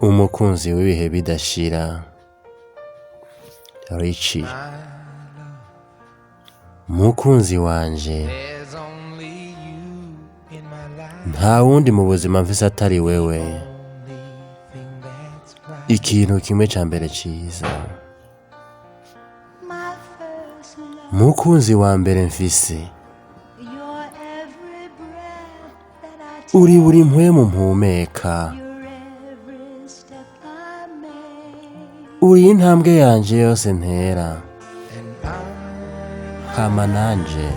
umukunzi w'ibihe bidashira Richie mukunzi wanje nta wundi mu buzima mfise atari wewe ikintu kimwe ca mbere ciza mukunzi wa mbere mfise uri buri mpwemu mpumeka uri intambwe yanje yose ntera hama nanje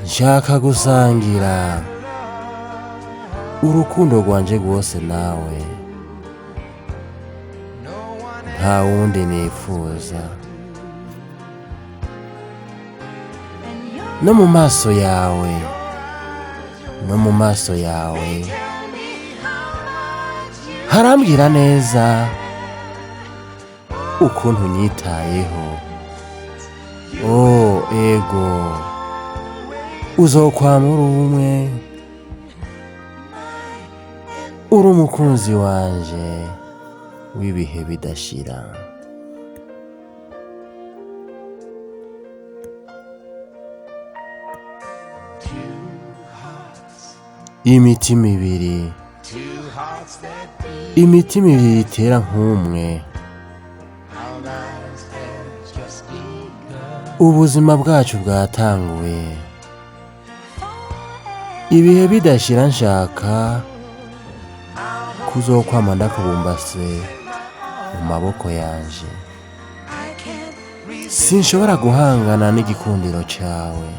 nshaka gusangira urukundo rwanje rwose nawe nta wundi nifuza no mu maso yawe harambwira neza ukuntu nyitayeho ego uzokwamura umwe uri umukunzi wanje w'ibihe bidashira imitima ibiri itera nk'umwe ubuzima bwacu bwatanguye ibihe bidashira nshaka kuzokwama ndakubumbase mu maboko yanje sinshobora guhangana n'igikundiro cawe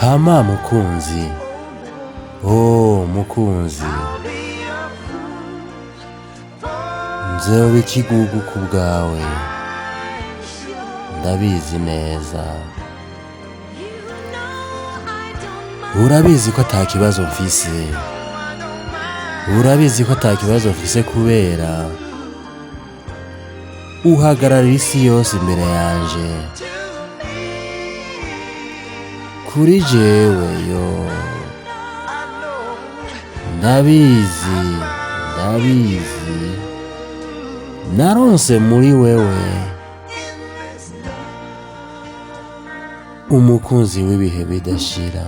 hama mukunzi mukunzi nzoba ikigugu ku bwawe ndabizi neza urabizi ko ata kibazo mfise kubera uhagararira isi yose imbere yanje kuri jewe ndabizi naronse muri wewe umukunzi w'ibihe bidashira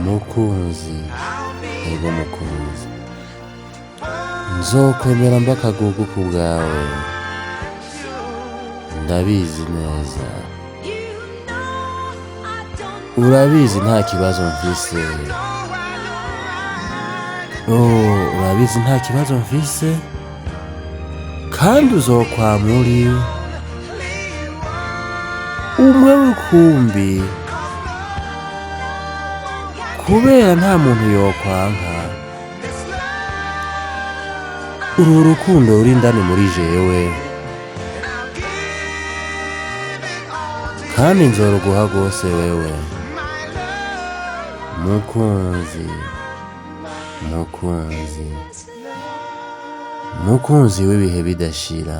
mukunzi ego mukunzi nzokwemera mba akagugu ku bwawe ndabizi neza urabizi nta kibazo mfise kandi uzokwama uri umwe rukumbi kubera nta muntu yokwanka uru rukundo ruri indani muri jewe kandi nzoruguha rwose wewe mukunzi w'ibihe bidashira